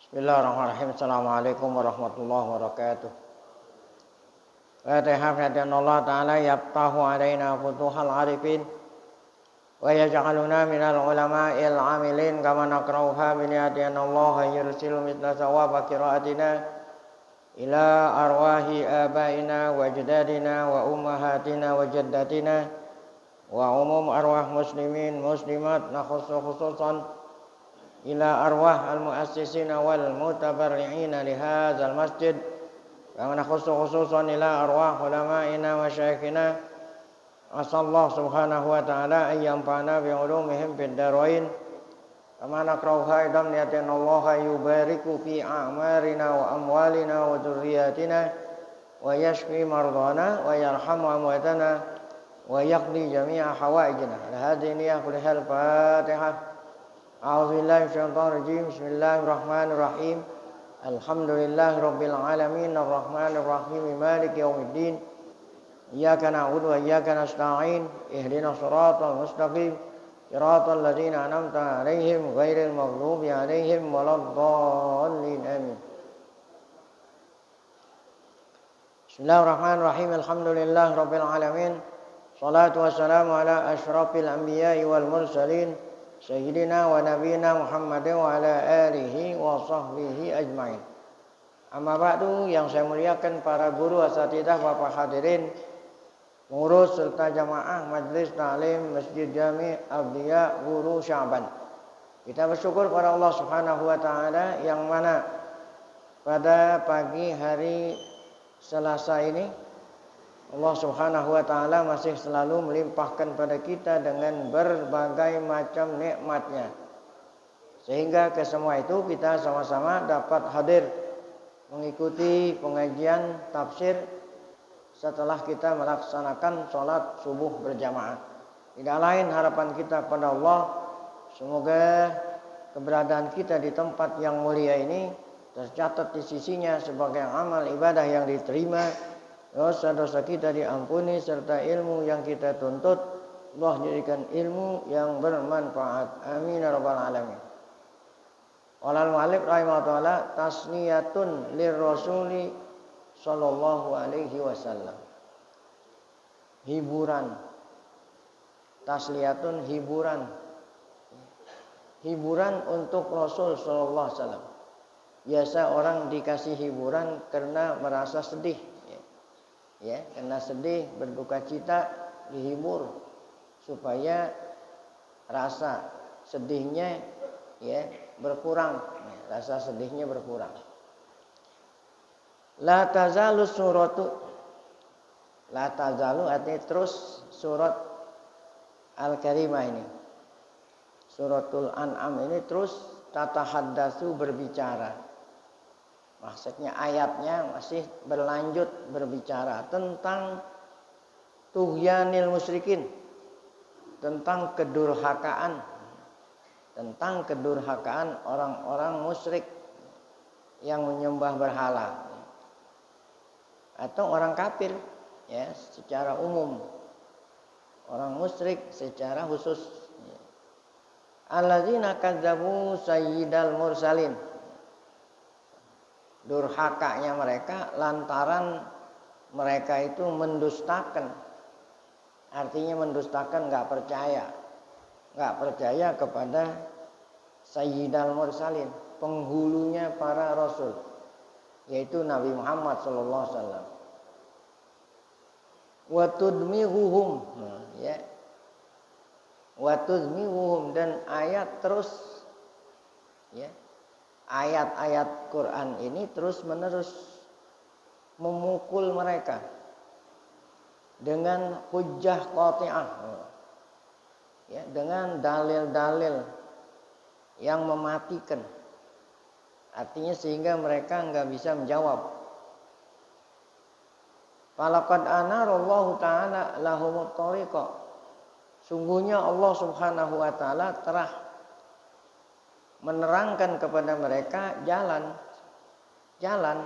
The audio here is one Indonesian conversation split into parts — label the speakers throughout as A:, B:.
A: Bismillahirrahmanirrahim. Assalamualaikum warahmatullahi wabarakatuh. Fatihah fatihah Allah Ta'ala yaftahu alaina futuhal arifin wa yaj'aluna minal ulama'il amilin kama nakrauha biniyatiyan Allah yursilu mitla sawaba qiraatina ila arwahi abaina wa ajdadina wa ummahatina wa jaddatina wa umum arwah muslimin muslimat nakhussu khususan ila arwah al-muassisina wal mutabarri'ina li hadzal masjid wa nakhussu khususan ila arwah ulama'ina wa syaikhina asallahu subhanahu wa ta'ala an yanfa'ana bi ulumihim fid darain kama nakrauha idam niyatin Allah yubariku fi a'marina wa amwalina wa dzurriyyatina wa yashfi mardana wa yarhamu amwatana wa yaqdi jami'a hawaijina hadhihi niyah kulihal fatihah. A'udzubillahi minasyaitonir rajim. Bismillahirrahmanirrahim. Alhamdulillahi rabbil alamin arrahmanir rahim maliki yaumiddin. Iyyaka na'budu wa iyyaka nasta'in. Ihdinas shiratal mustaqim. Shiratal ladzina an'amta 'alaihim ghairil maghdubi 'alaihim waladdallin. Amin. Bismillahirrahmanirrahim. Alhamdulillahi rabbil alamin. Shalatu wassalamu ala asyrafil anbiya'i wal mursalin. Sayyidina wa nabiyina Muhammadin wa ala alihi wa sahbihi ajmain. Amma ba'du, yang saya muliakan para guru asatidzah, bapak hadirin, pengurus serta jamaah Majlis Ta'lim Masjid Jami' Abdiya Guru Sya'ban. Kita bersyukur pada Allah Subhanahu wa taala yang mana pada pagi hari Selasa ini Allah Subhanahu wa taala masih selalu melimpahkan pada kita dengan berbagai macam nikmatnya. Sehingga ke semua itu kita sama-sama dapat hadir mengikuti pengajian tafsir setelah kita melaksanakan sholat subuh berjamaah. Tidak lain harapan kita pada Allah, semoga keberadaan kita di tempat yang mulia ini tercatat di sisinya sebagai amal ibadah yang diterima, dosa-dosa kita diampuni, serta ilmu yang kita tuntut Allah jadikan ilmu yang bermanfaat. Amin ya rabbal alamin. Walal mu'allif rahimahullah tasniyatun lirrasuli sallallahu alaihi wasallam. Hiburan. Tasliyatun hiburan. Hiburan untuk Rasul sallallahu alaihi wasallam. Biasa orang dikasih hiburan karena merasa sedih. Ya, karena sedih, berduka cita, dihibur supaya rasa sedihnya berkurang, rasa sedihnya berkurang. La tazalu suratu, la tazalu artinya terus surat Al-Karimah ini, suratul An'am ini terus tatahaddatsu berbicara. Maksudnya ayatnya masih berlanjut berbicara tentang tughyanil musyrikin, tentang kedurhakaan, orang-orang musyrik yang menyembah berhala atau orang kafir ya secara umum, orang musyrik secara khusus. Alladzina kadzabu sayyidal mursalin, durhakanya mereka lantaran mereka itu mendustakan. Artinya mendustakan, nggak percaya kepada Sayyidal Mursalin, penghulunya para rasul, yaitu Nabi Muhammad sallallahu alaihi wasallam. Wa tudmighuhum, wa tudmighuhum, dan ayat terus ayat-ayat Quran ini terus-menerus memukul mereka dengan hujjah qati'ah, dengan dalil-dalil yang mematikan. Artinya sehingga mereka enggak bisa menjawab. Falaqad anarallahu ta'ala lahumut thariqa. Sungguhnya Allah Subhanahu wa taala telah menerangkan kepada mereka jalan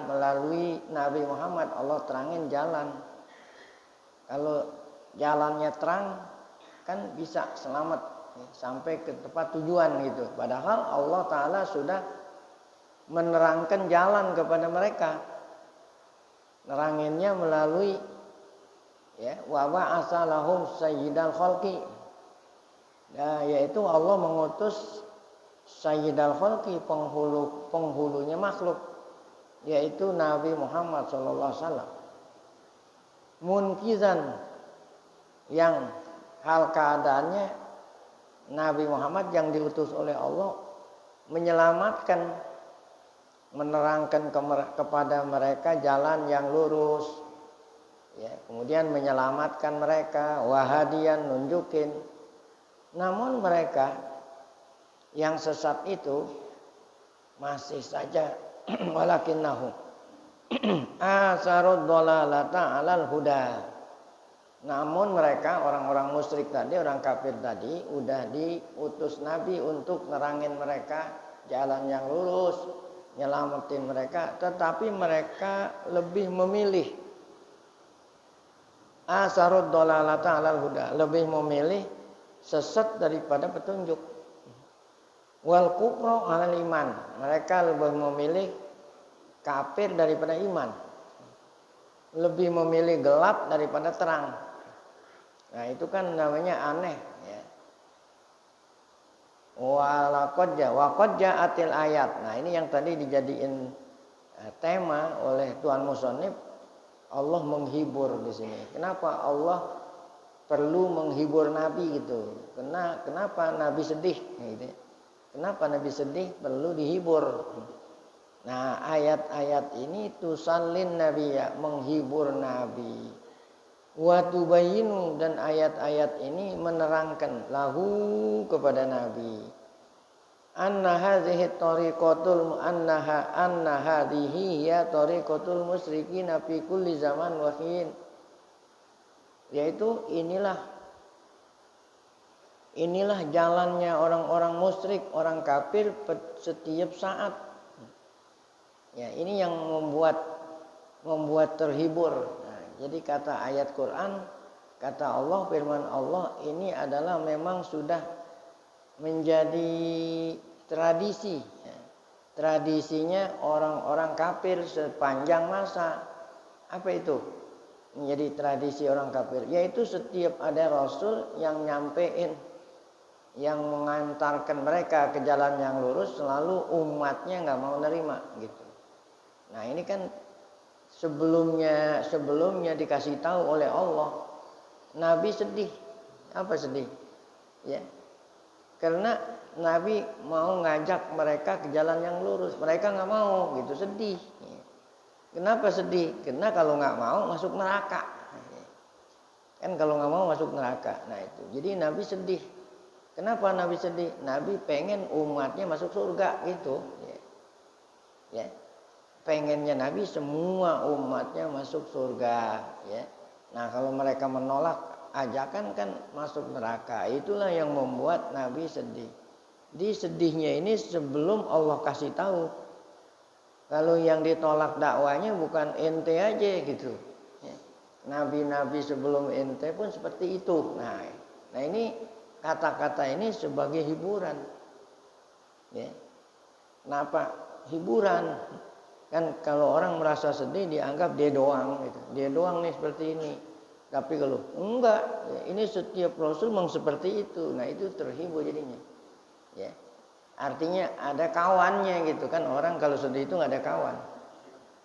A: melalui Nabi Muhammad. Allah terangin jalan. Kalau jalannya terang kan bisa selamat sampai ke tempat tujuan gitu. Padahal Allah Ta'ala sudah menerangkan jalan kepada mereka. Neranginnya melalui wa ba'atsa lahum sayyidal khalqi. Nah, yaitu Allah mengutus sayyidal khalqi, penghulunya makhluk, yaitu Nabi Muhammad sallallahu alaihi wasallam. Munkizan, yang hal keadaannya Nabi Muhammad yang diutus oleh Allah menyelamatkan, menerangkan kepada mereka jalan yang lurus, kemudian menyelamatkan mereka, wahadian, nunjukin. Namun mereka yang sesat itu masih saja walakinnahu asarud dhalalata 'alal huda. Namun mereka, orang-orang musyrik tadi, orang kafir tadi, udah diutus Nabi untuk nerangin mereka jalan yang lurus, nyelamatin mereka, tetapi mereka lebih memilih asarud dhalalata 'alal huda, lebih memilih sesat daripada petunjuk. Wal kufra 'alal iman, mereka lebih memilih kafir daripada iman, lebih memilih gelap daripada terang. Nah, itu kan namanya aneh, ya. Wa qad ja'atil ayat. Nah, ini yang tadi dijadiin tema oleh Tuan Musonib. Allah menghibur di sini. Kenapa Allah perlu menghibur Nabi gitu? Kenapa Nabi sedih? Gitu. Kenapa Nabi sedih perlu dihibur? Nah, ayat-ayat ini tusallin Nabi, ya, menghibur Nabi. Wa tubayyinu, dan ayat-ayat ini menerangkan lahu, kepada Nabi, anna hadhihi tariqatul anna hadhihi ya tariqatul musyrikin fi kulli zaman wa hin, yaitu inilah jalannya orang-orang musyrik, orang kafir setiap saat. Ya, ini yang membuat terhibur. Nah, jadi kata ayat Quran, kata Allah, firman Allah ini adalah memang sudah menjadi tradisi. Ya. Tradisinya orang-orang kafir sepanjang masa. Apa itu? Menjadi tradisi orang kafir, yaitu setiap ada rasul yang nyampein, yang mengantarkan mereka ke jalan yang lurus, selalu umatnya nggak mau nerima gitu. Nah, ini kan sebelumnya dikasih tahu oleh Allah, Nabi sedih. Apa sedih? Ya, karena Nabi mau ngajak mereka ke jalan yang lurus, mereka nggak mau gitu, sedih. Kenapa sedih? Karena kalau nggak mau masuk neraka. Kan kalau nggak mau masuk neraka. Nah itu, jadi Nabi sedih. Kenapa Nabi sedih? Nabi pengen umatnya masuk surga gitu. Ya. Pengennya Nabi semua umatnya masuk surga. Ya. Nah, kalau mereka menolak ajakan kan masuk neraka. Itulah yang membuat Nabi sedih. Di sedihnya ini sebelum Allah kasih tahu. Kalau yang ditolak dakwanya bukan ente aja gitu. Ya. Nabi-nabi sebelum ente pun seperti itu. Nah ini kata-kata ini sebagai hiburan. Ya. Kenapa hiburan? Kan kalau orang merasa sedih dianggap dia doang gitu. Dia doang nih seperti ini. Tapi kalau enggak, ya, ini setiap rasul memang seperti itu. Nah, itu terhibur jadinya. Ya. Artinya ada kawannya gitu kan. Orang kalau sedih itu enggak ada kawan.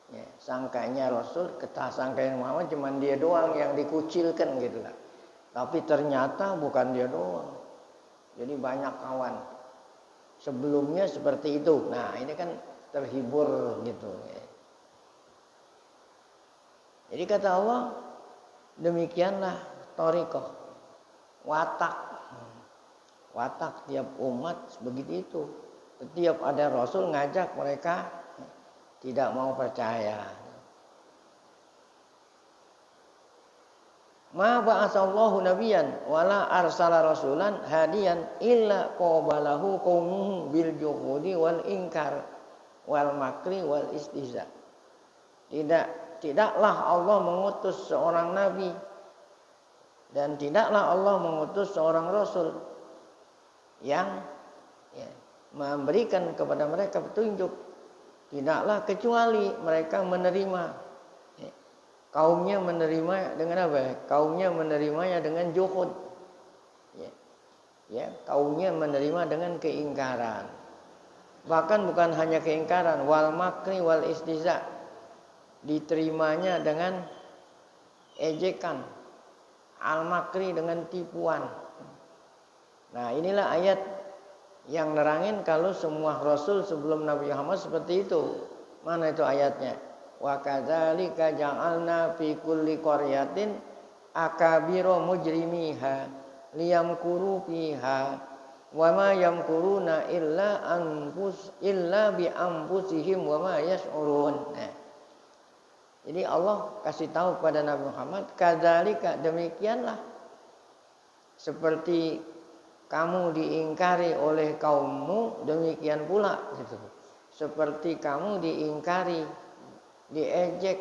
A: Ya, sangkanya rasul, sangkanya Muhammad cuma dia doang yang dikucilkan gitu kan. Tapi ternyata bukan dia doang. Jadi banyak kawan. Sebelumnya seperti itu. Nah, ini kan terhibur gitu ya. Jadi kata Allah, demikianlah thariqah, watak tiap umat begitu itu. Setiap ada rasul ngajak mereka tidak mau percaya. Ma ba'atsallahu nabiyyan wala arsala rasulan hadiyan illa qabalahu qaumuhu bil juhudi wal inkar wal makri wal istihza. Tidaklah Allah mengutus seorang nabi dan tidaklah Allah mengutus seorang rasul yang memberikan kepada mereka petunjuk Tidaklah kecuali mereka menerima. Kaumnya menerima dengan apa? Kaumnya menerimanya dengan juhud. Kaumnya menerima dengan keingkaran. Bahkan bukan hanya keingkaran, wal makri wal istiza, diterimanya dengan ejekan, al makri dengan tipuan. Nah, inilah ayat yang nerangin kalau semua rasul sebelum Nabi Muhammad seperti itu. Mana itu ayatnya? Wa kadzalika ja'alna fi kulli qaryatin akabira mujrimiha liyamkuru fiha wa ma yamkuruna illa bi anfusihim wa ma yash'urun. Nah, jadi Allah kasih tahu kepada Nabi Muhammad, kadzalika, demikianlah seperti kamu diingkari oleh kaummu, demikian pula gitu. Seperti kamu diingkari, diejek,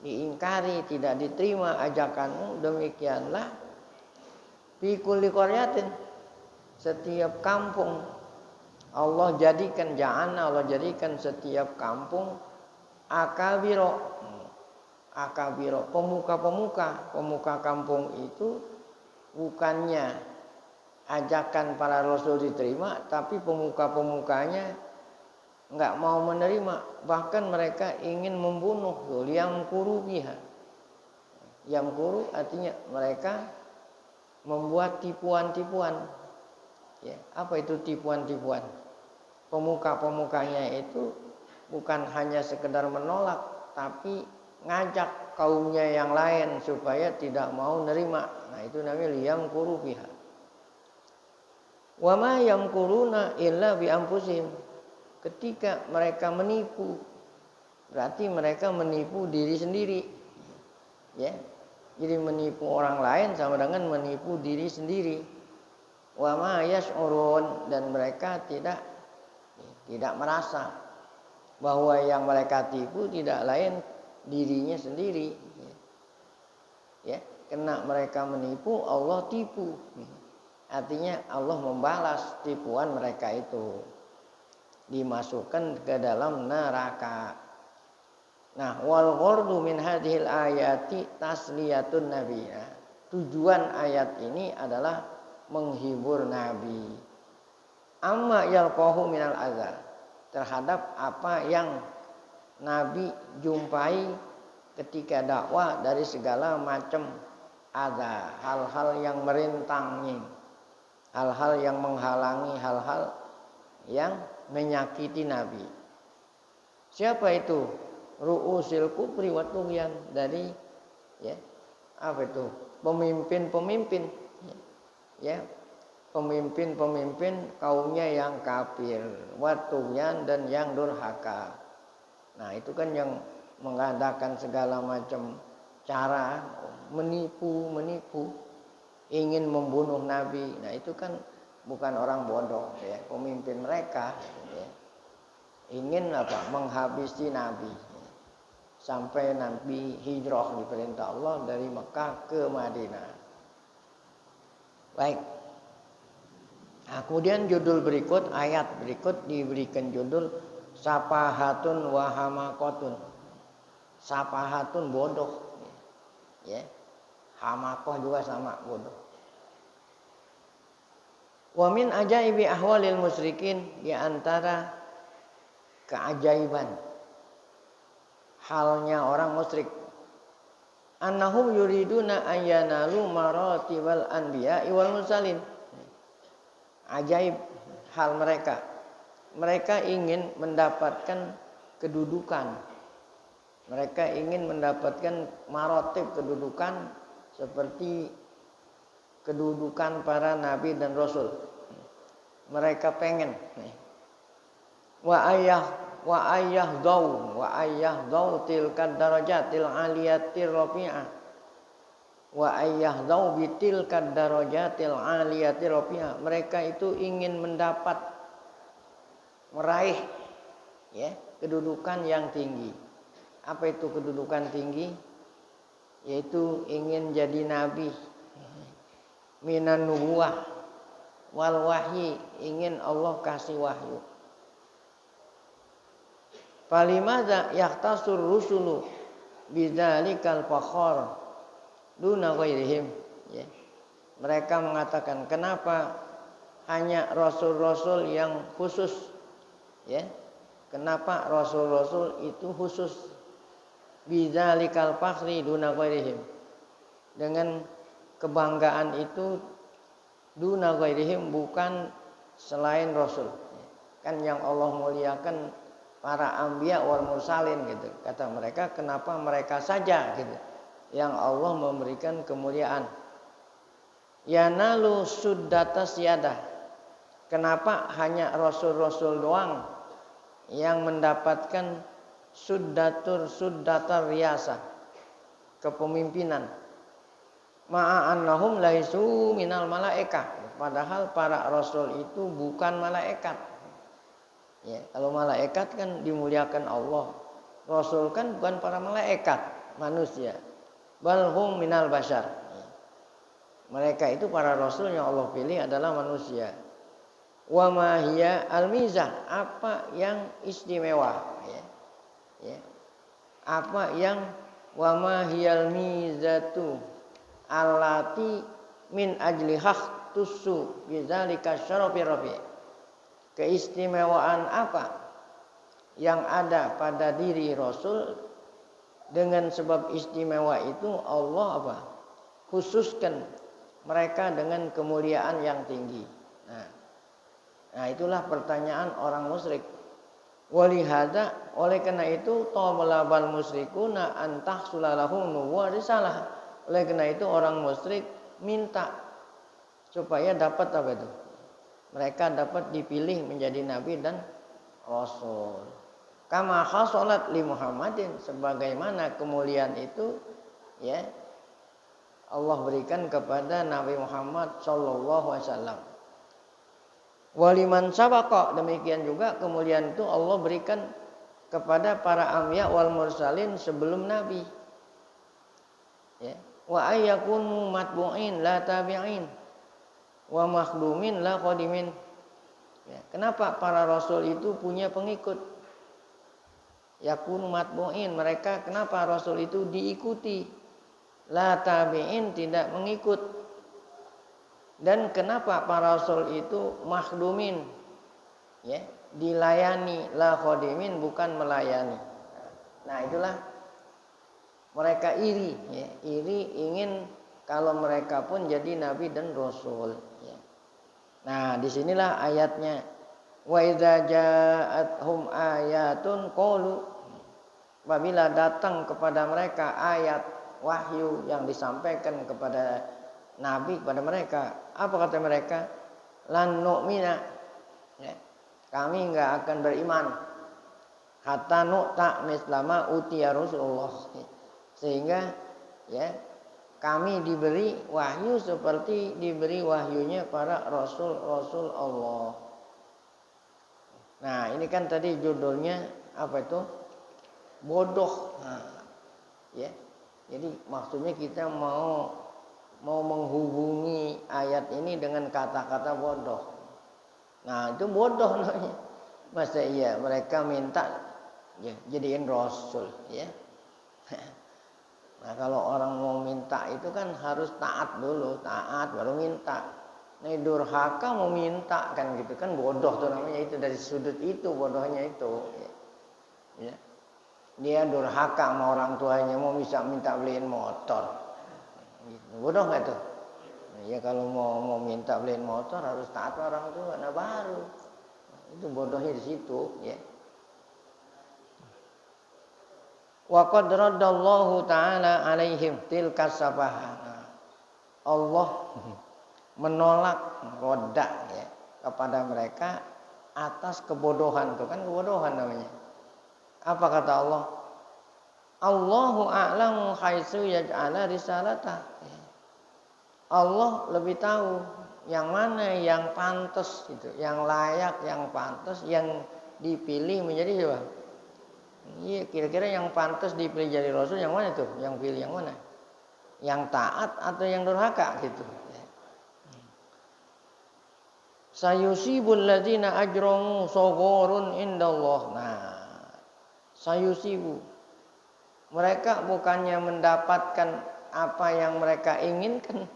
A: diingkari, tidak diterima ajakanmu, demikianlah fi kulli qaryatin, setiap kampung Allah jadikan Allah jadikan setiap kampung akabiro, pemuka kampung itu bukannya ajakan para rasul diterima, tapi pemuka-pemukanya nggak mau menerima, bahkan mereka ingin membunuh. Yamkuru biha, yamkuru artinya mereka membuat tipuan-tipuan. Apa itu tipuan-tipuan? Pemuka-pemukanya itu bukan hanya sekedar menolak, tapi ngajak kaumnya yang lain supaya tidak mau nerima. Nah, itu namanya yamkuru biha. Wa ma yamkuruna illa bi anfusihim. Ketika mereka menipu, berarti mereka menipu diri sendiri. Jadi menipu orang lain sama dengan menipu diri sendiri. Wa ma yash'urun, dan mereka tidak merasa bahwa yang mereka tipu tidak lain dirinya sendiri. Karena mereka menipu, Allah tipu. Artinya Allah membalas tipuan mereka itu, dimasukkan ke dalam neraka. Nah, wal ghurdu min hadhil ayati tasliyatun nabi. Tujuan ayat ini adalah menghibur Nabi. Amma yalqahu minal azab, terhadap apa yang Nabi jumpai ketika dakwah dari segala macam azab, hal-hal yang merintangi, hal-hal yang menghalangi, hal-hal yang menyakiti Nabi. Siapa itu? Ru'usil kufri wa tughyan, dari apa itu? Pemimpin-pemimpin, pemimpin-pemimpin kaumnya yang kafir, wa tughyan, dan yang durhaka. Nah, itu kan yang mengadakan segala macam cara menipu, ingin membunuh Nabi. Nah, itu kan bukan orang bodoh, pemimpin mereka ingin menghabisi Nabi, sampai Nabi hijrah diperintah Allah dari Mekah ke Madinah. Baik. Nah, kemudian judul berikut, ayat berikut diberikan judul safahatun wa hamakotun. Safahatun bodoh, hamakoh juga sama, bodoh. Wa min ajaibi ahwalil musyrikin, di antara keajaiban halnya orang musyrik, annahum yuriduna ayyanalu maratibal anbiya'i wal mursalin. Ajaib hal mereka, mereka ingin mendapatkan kedudukan, mereka ingin mendapatkan maratib, kedudukan seperti kedudukan para nabi dan rasul. Mereka pengen wa ayah daw tilkad darajatil aliyatir rafi'ah, wa ayah daw bitilkad darajatil aliyatir rafi'ah. Mereka itu ingin meraih kedudukan yang tinggi. Apa itu kedudukan tinggi? Yaitu ingin jadi nabi, minan nubuwah wal wahyi, ingin Allah kasih wahyu. Falimadza yahtasur rusulu bidzalikal fakhar duna ghairihim. Ya. Mereka mengatakan, kenapa hanya rasul-rasul yang khusus? Ya. Kenapa rasul-rasul itu khusus? Bidzalikal fakhri duna ghairihim. Dengan kebanggaan itu duna ghairihim, bukan selain rasul. Kan yang Allah muliakan para anbiya wal mursalin gitu. Kata mereka, kenapa mereka saja gitu yang Allah memberikan kemuliaan. Yanalu suddata siyadah. Kenapa hanya rasul-rasul doang yang mendapatkan suddatar riyasa, kepemimpinan. Ma'annahum laisu minal malaikah. Padahal para rasul itu bukan malaikat. Ya, kalau malaikat kan dimuliakan Allah. Rasul kan bukan para malaikat, manusia. Bal hum minal bashar. Mereka itu para rasul yang Allah pilih adalah manusia. Wa ma hiya al-mizah, apa yang istimewa, ya. Ya. Apa yang wa ma hiyal mizatu allati min ajli tusu bidzalika syarafi rafi. Keistimewaan apa yang ada pada diri Rasul, dengan sebab istimewa itu Allah apa? Khususkan mereka dengan kemuliaan yang tinggi. Nah itulah pertanyaan orang musyrik. Walihada, oleh karena itu tamalabal musyrikuna antah sulalahum nubuwah risalah. Oleh karena itu orang musyrik minta supaya dapat apa itu? Mereka dapat dipilih menjadi nabi dan rasul. Kama khasalat li Muhammadin, sebagaimana kemuliaan itu ya Allah berikan kepada Nabi Muhammad sallallahu alaihi wasallam. Waliman sabaqa, demikian juga kemuliaan itu Allah berikan kepada para anbiya wal mursalin sebelum nabi. Ya. Wa ayyakunu matbu'in la tabi'in wa makhdumin la qadimin. Ya, kenapa para rasul itu punya pengikut? Yakunu matbu'in, mereka kenapa rasul itu diikuti? La tabi'in, tidak mengikut. Dan kenapa para rasul itu makhdumin? Ya, dilayani, la qadimin, bukan melayani. Nah, itulah mereka iri, ya, iri ingin kalau mereka pun jadi nabi dan rasul. Ya. Nah, disinilah ayatnya. Wa idza ja'atuhum ayatun qalu, apabila datang kepada mereka ayat wahyu yang disampaikan kepada nabi, kepada mereka, apa kata mereka? Lan nu'mina, ya, kami enggak akan beriman hatta nu'ta mislama utiya Rasulullah, sehingga ya kami diberi wahyu seperti diberi wahyunya para rasul-rasul Allah. Nah, ini kan tadi judulnya apa itu? Bodoh. Nah, ya. Jadi maksudnya kita mau menghubungi ayat ini dengan kata-kata bodoh. Nah, itu bodoh namanya. Masa iya mereka minta ya, jadiin rasul, ya. Nah, kalau orang mau minta itu kan harus taat dulu, taat baru minta. Nah, durhaka mau minta kan gitu kan bodoh tuh namanya, itu dari sudut itu bodohnya itu. Ya. Dia durhaka sama orang tuanya, mau bisa minta beliin motor. Gitu. Bodoh nggak tuh? Nah, ya kalau mau minta beliin motor harus taat orang tua, nah baru. Itu bodohnya di situ, ya. Wa qad raddallahu ta'ala alaihim tilka sabaha. Allah menolak roda ya kepada mereka atas kebodohan, itu kan kebodohan namanya. Apa kata Allah? Allahu a'lamu haitsu yaj'ala risalata. Allah lebih tahu yang mana yang pantas gitu, yang layak, yang pantas, yang dipilih menjadi siapa? Iya, kira-kira yang pantas dipilih jadi rasul yang mana tuh? Yang pilih yang mana? Yang taat atau yang durhaka gitu. Sayusibul ladzina ajramu saghurun indallah. Nah, sayusibu. Mereka bukannya mendapatkan apa yang mereka inginkan,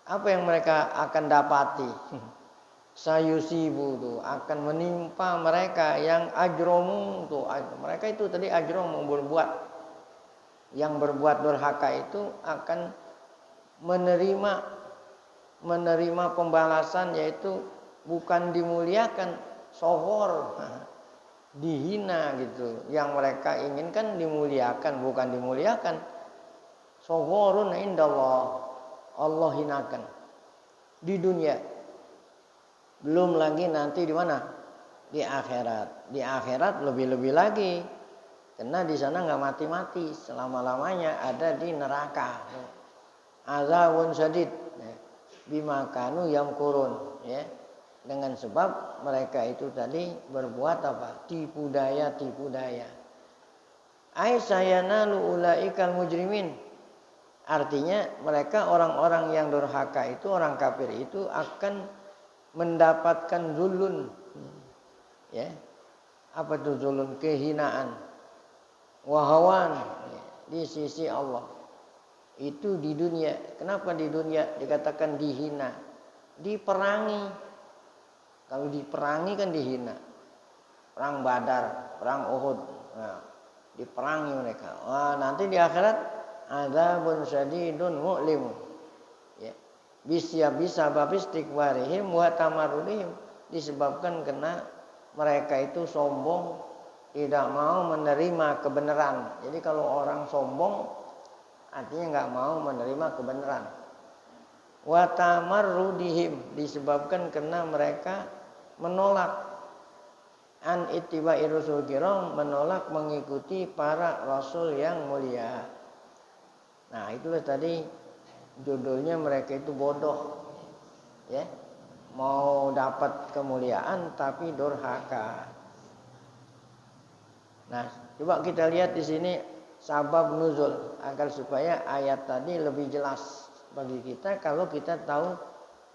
A: apa yang mereka akan dapati. Sayusibu itu akan menimpa mereka yang ajromu tuh. Mereka itu tadi ajromu berbuat, yang berbuat durhaka itu akan menerima pembalasan, yaitu bukan dimuliakan, sohor, dihina gitu. Yang mereka inginkan dimuliakan, bukan dimuliakan. Sohorun indallah, Allah hinakan di dunia. Belum lagi nanti di mana? Di akhirat. Di akhirat lebih-lebih lagi. Karena di sana nggak mati-mati, selama-lamanya ada di neraka. Azabun syadid bima kanu yamkurun, ya. Dengan sebab mereka itu tadi berbuat apa? Tipu daya. Ai sayanalu ulaikal mujrimin. Artinya mereka orang-orang yang durhaka itu, orang kafir itu akan mendapatkan zulun, ya. Apa itu zulun? Kehinaan, wahawan, ya, di sisi Allah. Itu di dunia. Kenapa di dunia dikatakan dihina? Diperangi. Kalau diperangi kan dihina. Perang Badar, perang Uhud, nah, diperangi mereka. Wah, nanti di akhirat adzabun syadidun mu'lim, ya. Bisa babis tikwarihim wa tamarrudihim, disebabkan karena mereka itu sombong, tidak mau menerima kebenaran. Jadi kalau orang sombong artinya nggak mau menerima kebenaran. Wa tamarrudihim, disebabkan karena mereka menolak an ittiba'i rusul kiram, menolak mengikuti para rasul yang mulia. Nah, itulah tadi judulnya, mereka itu bodoh, ya. Mau dapat kemuliaan tapi durhaka. Nah, coba kita lihat di sini sabab nuzul, agar supaya ayat tadi lebih jelas bagi kita kalau kita tahu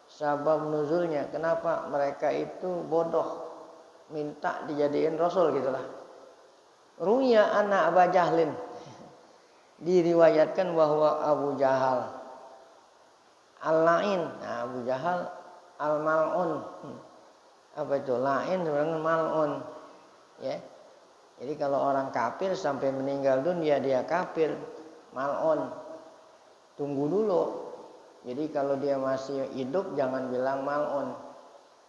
A: sabab nuzulnya. Kenapa mereka itu bodoh, minta dijadiin rasul gitulah. Ruya anak Abu Jahlin, diriwayatkan bahwa Abu Jahal al-lain. Nah, Abu Jahal al-mal'un. Apa itu? Lain dengan mal'un, ya. Jadi kalau orang kafir sampai meninggal dunia dia kafir, mal'un. Tunggu dulu. Jadi kalau dia masih hidup jangan bilang mal'un.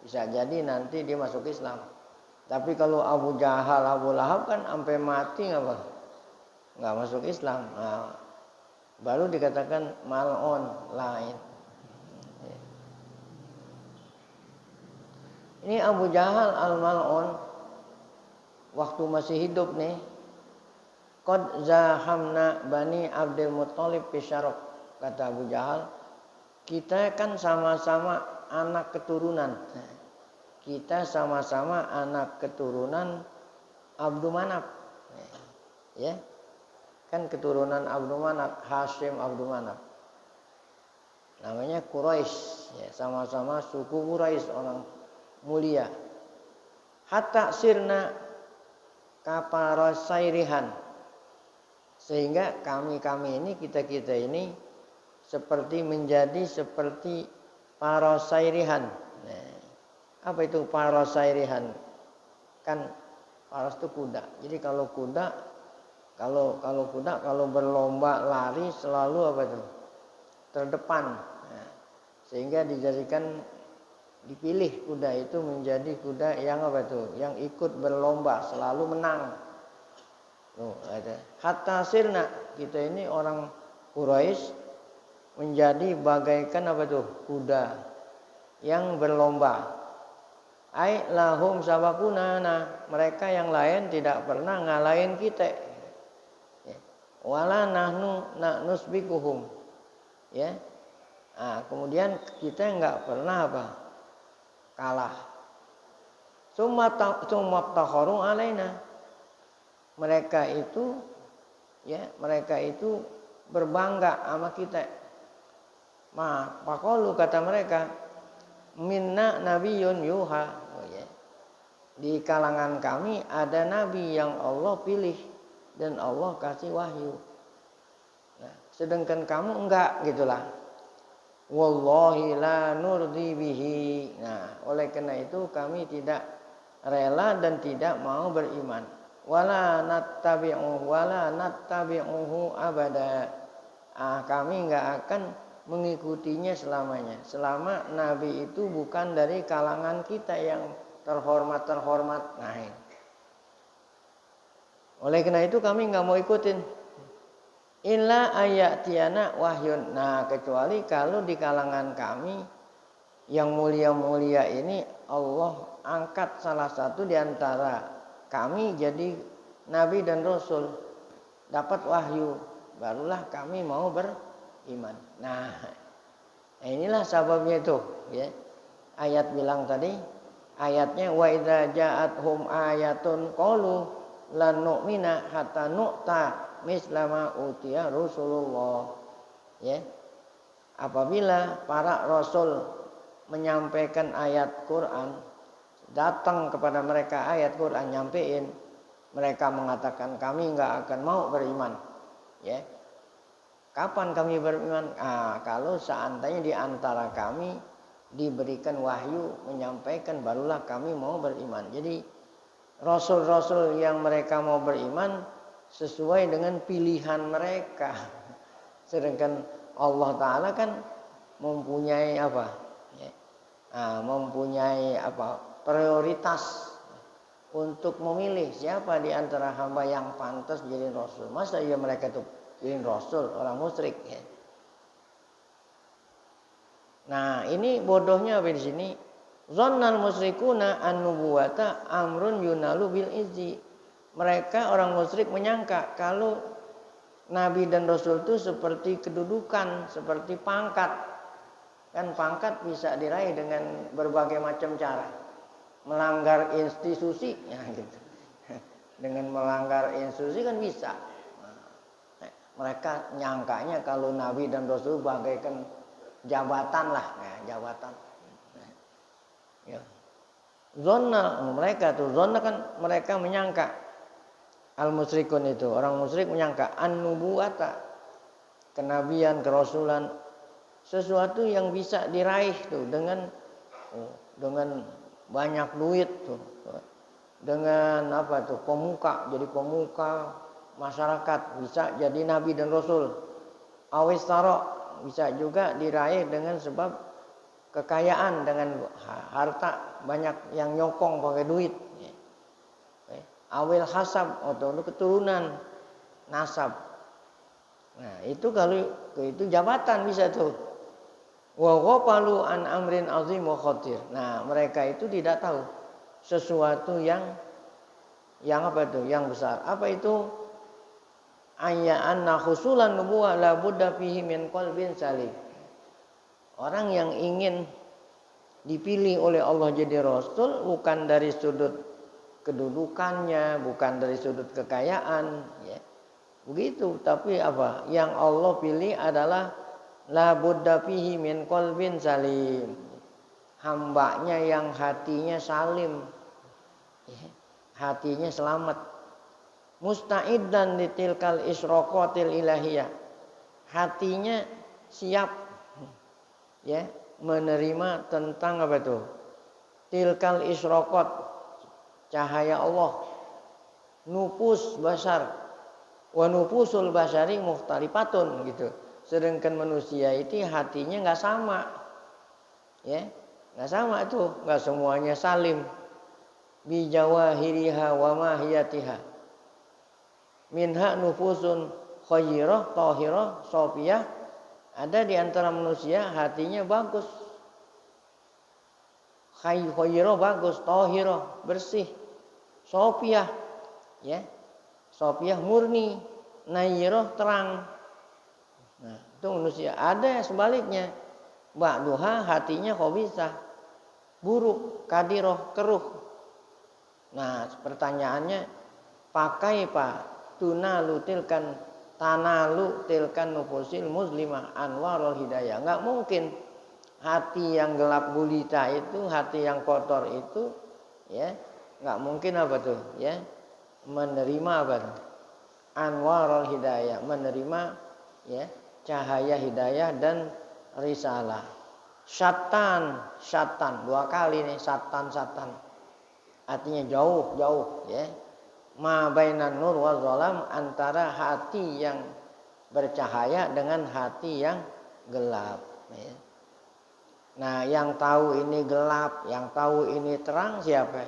A: Bisa jadi nanti dia masuk Islam. Tapi kalau Abu Jahal, Abu Lahab kan sampai mati nggak masuk Islam. Nah, baru dikatakan mal'un, lain. Ini Abu Jahal al-mal'un waktu masih hidup nih, qad zahamna bani Abdul Muthalib bisyarab, kata Abu Jahal, kita kan sama-sama anak keturunan. Kita sama-sama anak keturunan Abdul Manaf. Ya. Kan keturunan Abdul Manaf, Hashim Abdul Manaf. Namanya Quraisy, ya, sama-sama suku Quraisy, orang mulia. Hatta sirna kaparasairihan, sehingga kami ini, kita ini seperti menjadi seperti parasairihan. Nah, apa itu parasairihan? Kan paras itu kuda. Jadi kalau kuda, kalau berlomba lari selalu apa itu? Terdepan. Nah, sehingga dipilih kuda itu menjadi kuda yang apa itu? Yang ikut berlomba, selalu menang. Hatta sirna, kita ini orang Quraisy menjadi bagaikan apa itu? Kuda yang berlomba. Ai lahum sabakuna, mereka yang lain tidak pernah ngalahin kita. Wala nahnu nusbikuhum. Ya. Nah, kemudian kita enggak pernah apa? Kalah. Summa takharu alaina. Mereka itu berbangga sama kita. Faqalu, kata mereka, minna nabiyyun yuha. Oh, ya. Di kalangan kami ada nabi yang Allah pilih dan Allah kasih wahyu. Nah, sedangkan kamu enggak gitulah. Wallahi la nurdi bihi. Nah, oleh karena itu kami tidak rela dan tidak mau beriman. Wala nattabi'uhu abada. Kami enggak akan mengikutinya selamanya. Selama nabi itu bukan dari kalangan kita yang terhormat. Nah, oleh karena itu kami nggak mau ikutin. Illa ayatiana wahyun. Nah, kecuali kalau di kalangan kami yang mulia-mulia ini Allah angkat salah satu di antara kami jadi nabi dan rasul, dapat wahyu, barulah kami mau beriman. Nah, inilah sebabnya itu, ya. Ayat bilang tadi, ayatnya wa idza ja'athum ayatun qalu lan nu'mina hatta nu'ta mislama utiya Rasulullah. Ya. Apabila para rasul menyampaikan ayat Quran, datang kepada mereka ayat Quran nyampein, mereka mengatakan kami enggak akan mau beriman. Ya. Kapan kami beriman? Kalau seandainya di antara kami diberikan wahyu menyampaikan, barulah kami mau beriman. Jadi rasul-rasul yang mereka mau beriman sesuai dengan pilihan mereka. Sedangkan Allah Ta'ala kan mempunyai apa? Ya, mempunyai prioritas untuk memilih siapa di antara hamba yang pantas jadi rasul. Masa ya mereka tuh jadi rasul, orang musyrik, ya. Nah, ini bodohnya apa di sini? Zannal musyrikuna an-nubuwata amrun yunalu bil izzi. Mereka orang musyrik menyangka kalau nabi dan rasul itu seperti kedudukan, seperti pangkat. Kan pangkat bisa diraih dengan berbagai macam cara. Melanggar institusi, ya gitu. Dengan melanggar institusi kan bisa. Mereka nyangkanya kalau nabi dan rasul bagaikan jabatan lah, ya, jabatan. Ya. Zonna mereka tuh, zonna kan mereka menyangka, al-musyrikun itu, orang musyrik menyangka an-nubuwata, kenabian, kerasulan, sesuatu yang bisa diraih tuh dengan banyak duit tuh. Dengan pemuka, jadi pemuka masyarakat, bisa jadi nabi dan rasul. Awis taro bisa juga diraih dengan sebab kekayaan, dengan harta banyak yang nyokong pakai duit. Awil hasab atau keturunan nasab. Nah, itu kalau itu jabatan bisa tuh. Wa ghafalu an amrin azim wa khatir. Nah, mereka itu tidak tahu sesuatu yang yang besar. Apa itu? Ayya anna khusulan nubuwah la budda fihi min qalbin salim. Orang yang ingin dipilih oleh Allah jadi rasul bukan dari sudut kedudukannya, bukan dari sudut kekayaan, ya. Begitu, tapi apa? Yang Allah pilih adalah la budda fihi min qalbin salim. Hambanya yang hatinya salim. Ya, hatinya selamat. Musta'iddan litilkal isroqatil ilahiyah. Hatinya siap, ya, menerima tentang tilkal isroqat, cahaya Allah. Nufus basar wa nufusul basari mukhtalifatun gitu. Sedangkan manusia itu hatinya enggak sama. Ya, enggak sama itu, enggak semuanya salim. Bi jawahiriha wa mahiyatiha. Minha nufusun khayrah, tahirah, sofiyah. Ada di antara manusia hatinya bagus. Khayrah bagus, tahirah bersih, sofiyah, ya. Sofiyah murni, nayyirah terang. Nah, itu manusia. Ada sebaliknya. Ba'duha hatinya khabisah, buruk, kadirah, keruh. Nah, pertanyaannya, pakai Pak tanalu tilkan nufusil muslimah anwarul hidayah. Enggak mungkin hati yang gelap gulita itu, hati yang kotor itu, ya, nggak mungkin apa tuh ya menerima apa tuh anwarul hidayah, menerima ya cahaya hidayah dan risalah. Syatan dua kali nih, syatan artinya jauh ya. Ma bainan nur wa zalam, antara hati yang bercahaya dengan hati yang gelap ya. Nah, yang tahu ini gelap, yang tahu ini terang siapa?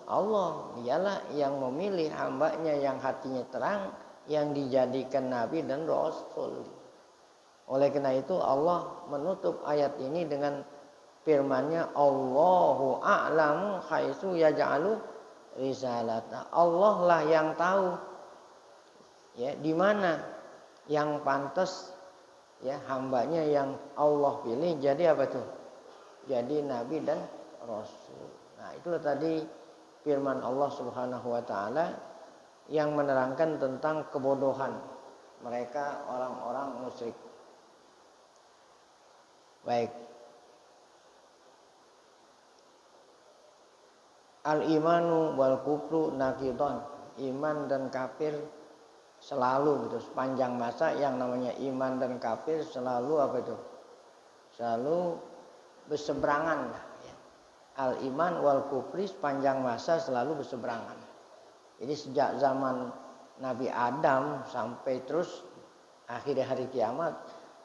A: Allah. Dialah yang memilih hambanya yang hatinya terang, yang dijadikan nabi dan rasul. Oleh karena itu Allah menutup ayat ini dengan firman-Nya, Allahu a'lamu haitsu yaj'alu risalata. Allah lah yang tahu ya di mana yang pantas ya hambanya yang Allah pilih jadi apa tuh? Jadi nabi dan rasul. Nah, itu tadi firman Allah Subhanahu wa taala yang menerangkan tentang kebodohan mereka orang-orang musyrik. Baik. Al-imanu wal kufru naqidon. Iman dan kafir selalu gitu sepanjang masa yang namanya iman dan kafir selalu apa itu? Selalu berseberangan ya. Al-iman wal kufri sepanjang masa selalu berseberangan. Jadi sejak zaman Nabi Adam sampai terus akhir hari kiamat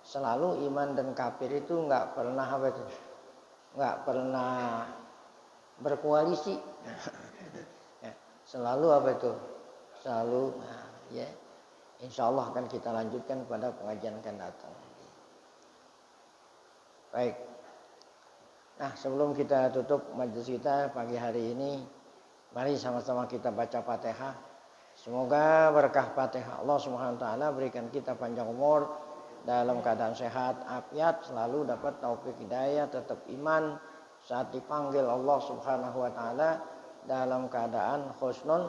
A: selalu iman dan kafir itu nggak pernah apa itu? Nggak pernah berkoalisi. Ya, selalu apa itu? Selalu ya. Insya Allah akan kita lanjutkan pada pengajian akan datang. Baik. Nah, sebelum kita tutup majelis kita pagi hari ini, mari sama-sama kita baca Fatihah. Semoga berkah Fatihah Allah Subhanahu wa taala berikan kita panjang umur dalam keadaan sehat, afiat, selalu dapat taufik hidayah, tetap iman saat dipanggil Allah Subhanahu wa taala dalam keadaan husnul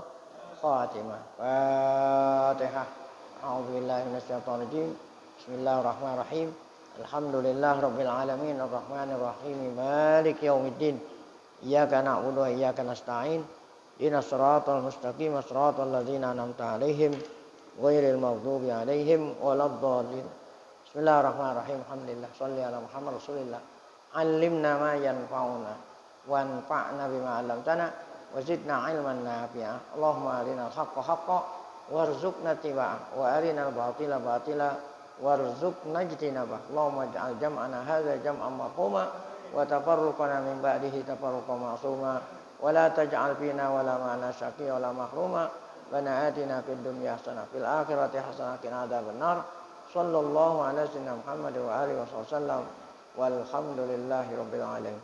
A: khatimah. Fatihah. A'udzubillahi minasyaitonir rajim. Bismillahirrahmanirrahim. Alhamdulillahirabbil alamin arrahmanir rahim maliki yaumiddin. Iyyaka na'budu wa iyyaka nasta'in. Ihdinas siratal mustaqim, siratal ladzina an'amta 'alaihim ghairil maghdubi 'alaihim waladdallin. Bismillahirrahmanirrahim. Alhamdulillah shalli ala Muhammad rasulillah. 'Allimna ma yanfa'una wanfa'na bima 'allamtana wa zidna 'ilman nafi'a. Allahumma arinal haqqa haqqan warzuqna ittiba'ah wa arinal batila batila warzuqna ijtinabah. Allahumma ij'al jam'ana hadza jam'an marhuma wa tafarruqana min ba'dihi tafarruqan ma'suma wa la taj'al fina wa la ma'ana syaqiyya wa la mahruma. Rabbana atina fid dunya hasanah fil akhirati hasanah wa qina adzabannar. Sallallahu ala sayyidina Muhammad wa alihi wasallam walhamdulillahi rabbil alamin.